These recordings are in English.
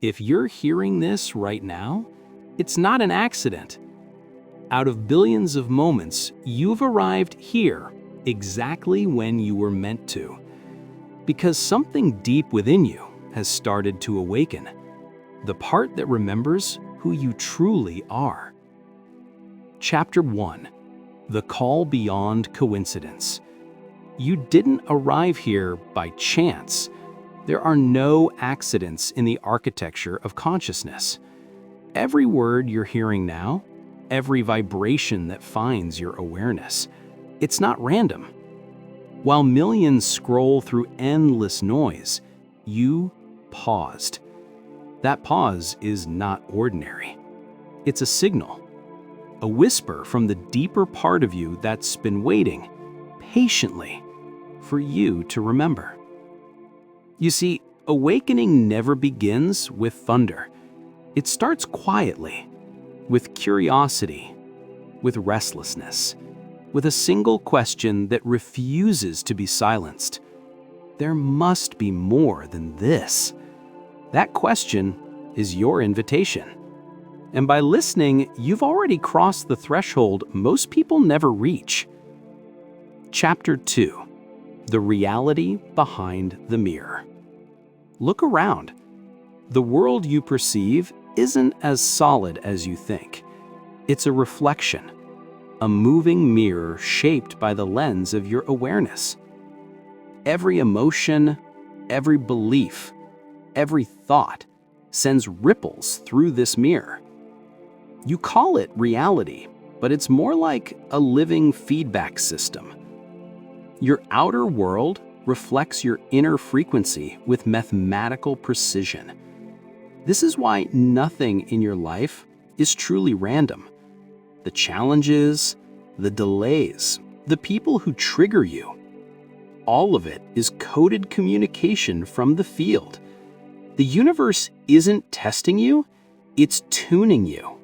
If you're hearing this right now, it's not an accident. Out of billions of moments, you've arrived here exactly when you were meant to. Because something deep within you has started to awaken. The part that remembers who you truly are. Chapter 1. The Call Beyond Coincidence. You didn't arrive here by chance. There are no accidents in the architecture of consciousness. Every word you're hearing now, every vibration that finds your awareness, it's not random. While millions scroll through endless noise, you paused. That pause is not ordinary. It's a signal, a whisper from the deeper part of you that's been waiting patiently for you to remember. You see, awakening never begins with thunder. It starts quietly, with curiosity, with restlessness, with a single question that refuses to be silenced. There must be more than this. That question is your invitation. And by listening, you've already crossed the threshold most people never reach. Chapter 2. The Reality Behind the Mirror. Look around. The world you perceive isn't as solid as you think. It's a reflection, a moving mirror shaped by the lens of your awareness. Every emotion, every belief, every thought sends ripples through this mirror. You call it reality, but it's more like a living feedback system. Your outer world reflects your inner frequency with mathematical precision. This is why nothing in your life is truly random. The challenges, the delays, the people who trigger you, all of it is coded communication from the field. The universe isn't testing you, it's tuning you.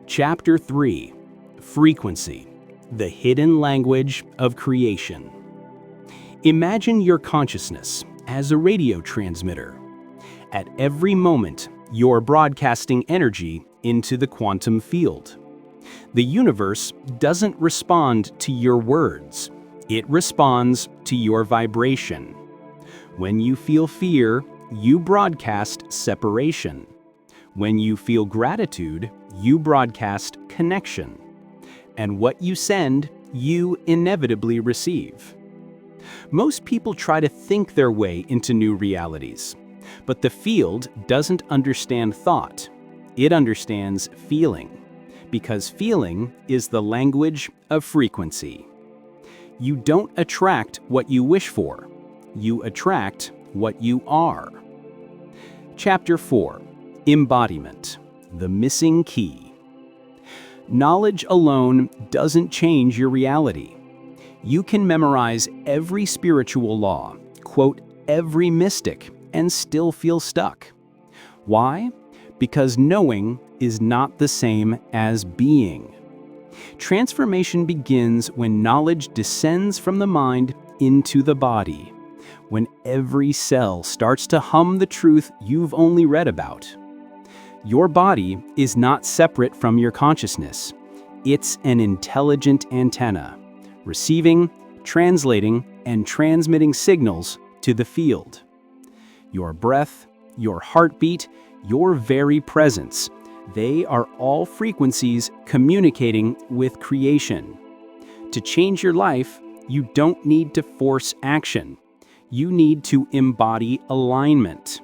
Chapter 3. Frequency, the hidden language of creation. Imagine your consciousness as a radio transmitter. At every moment, you're broadcasting energy into the quantum field. The universe doesn't respond to your words. It responds to your vibration. When you feel fear, you broadcast separation. When you feel gratitude, you broadcast connection. And what you send, you inevitably receive. Most people try to think their way into new realities, but the field doesn't understand thought. It understands feeling, because feeling is the language of frequency. You don't attract what you wish for. You attract what you are. Chapter 4. Embodiment, the missing key. Knowledge alone doesn't change your reality. You can memorize every spiritual law, quote every mystic, and still feel stuck. Why? Because knowing is not the same as being. Transformation begins when knowledge descends from the mind into the body, when every cell starts to hum the truth you've only read about. Your body is not separate from your consciousness. It's an intelligent antenna, receiving, translating, and transmitting signals to the field. Your breath, your heartbeat, your very presence, they are all frequencies communicating with creation. To change your life, you don't need to force action. You need to embody alignment.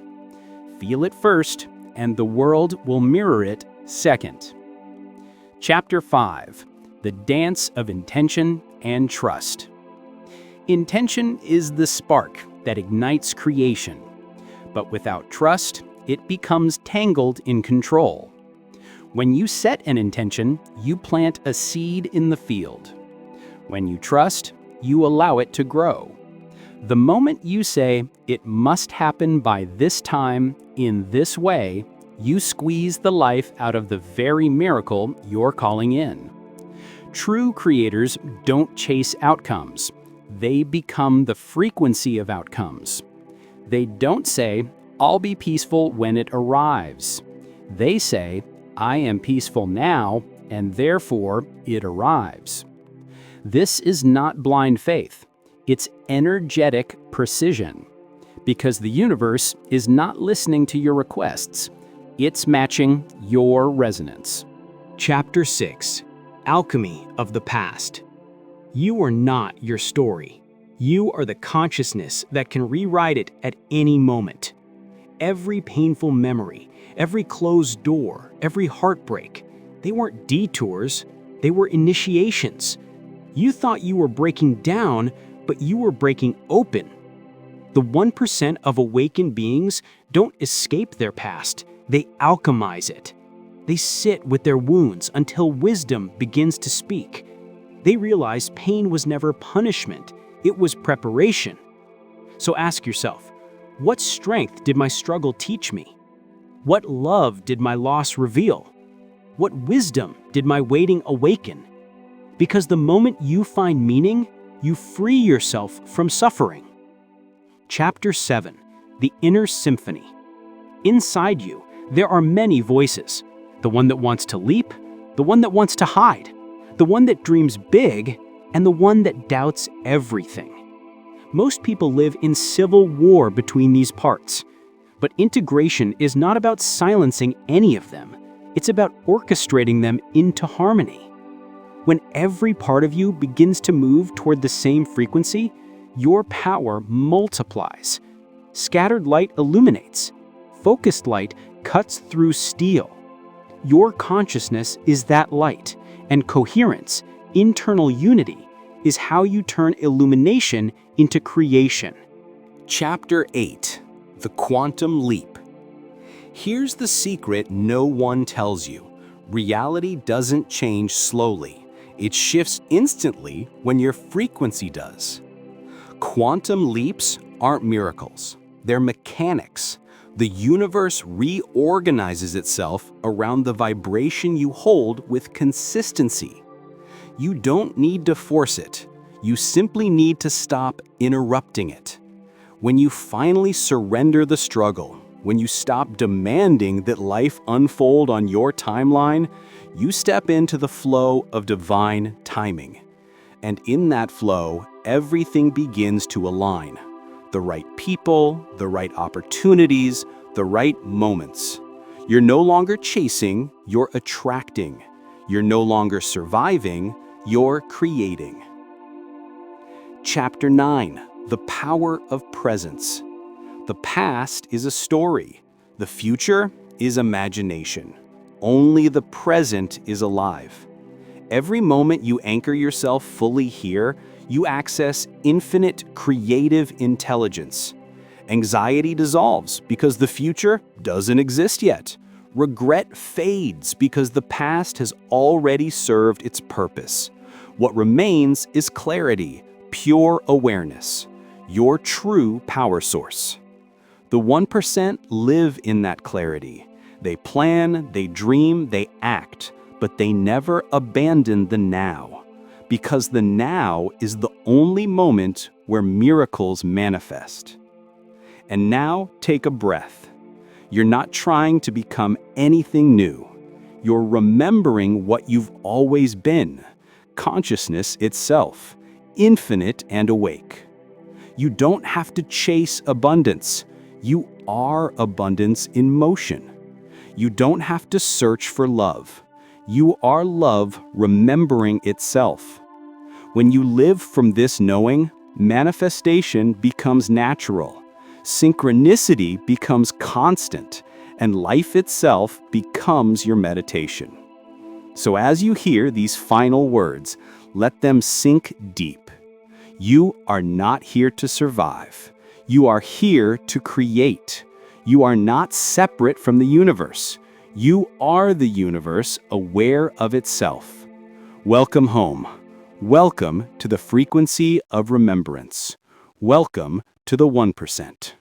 Feel it first, and the world will mirror it second. Chapter 5. The Dance of Intention and Trust. Intention is the spark that ignites creation, but without trust, it becomes tangled in control. When you set an intention, you plant a seed in the field. When you trust, you allow it to grow. The moment you say, "It must happen by this time, in this way," you squeeze the life out of the very miracle you're calling in. True creators don't chase outcomes. They become the frequency of outcomes. They don't say, I'll be peaceful when it arrives. They say, I am peaceful now, and therefore it arrives. This is not blind faith. It's energetic precision. Because the universe is not listening to your requests. It's matching your resonance. Chapter 6. Alchemy of the Past. You are not your story. You are the consciousness that can rewrite it at any moment. Every painful memory, every closed door, every heartbreak, they weren't detours, they were initiations. You thought you were breaking down, but you were breaking open. The 1% of awakened beings don't escape their past, they alchemize it. They sit with their wounds until wisdom begins to speak. They realize pain was never punishment, it was preparation. So ask yourself, what strength did my struggle teach me? What love did my loss reveal? What wisdom did my waiting awaken? Because the moment you find meaning, you free yourself from suffering. Chapter 7. The Inner Symphony. Inside you, there are many voices. The one that wants to leap, the one that wants to hide, the one that dreams big, and the one that doubts everything. Most people live in civil war between these parts. But integration is not about silencing any of them. It's about orchestrating them into harmony. When every part of you begins to move toward the same frequency, your power multiplies. Scattered light illuminates. Focused light cuts through steel. Your consciousness is that light, and coherence, internal unity, is how you turn illumination into creation. Chapter 8. The Quantum Leap. Here's the secret no one tells you. Reality doesn't change slowly. It shifts instantly when your frequency does. Quantum leaps aren't miracles. They're mechanics. The universe reorganizes itself around the vibration you hold with consistency. You don't need to force it. You simply need to stop interrupting it. When you finally surrender the struggle, when you stop demanding that life unfold on your timeline, you step into the flow of divine timing. And in that flow, everything begins to align. The right people, the right opportunities, the right moments. You're no longer chasing, you're attracting. You're no longer surviving, you're creating. Chapter 9. The Power of Presence. The past is a story. The future is imagination. Only the present is alive. Every moment you anchor yourself fully here, you access infinite creative intelligence. Anxiety dissolves because the future doesn't exist yet. Regret fades because the past has already served its purpose. What remains is clarity, pure awareness, your true power source. The 1% live in that clarity. They plan, they dream, they act, but they never abandon the now, because the now is the only moment where miracles manifest. And now take a breath. You're not trying to become anything new. You're remembering what you've always been, consciousness itself, infinite and awake. You don't have to chase abundance. You are abundance in motion. You don't have to search for love. You are love remembering itself. When you live from this knowing, manifestation becomes natural, synchronicity becomes constant, and life itself becomes your meditation. So as you hear these final words, let them sink deep. You are not here to survive. You are here to create. You are not separate from the universe. You are the universe aware of itself. Welcome home. Welcome to the frequency of remembrance. Welcome to the 1%.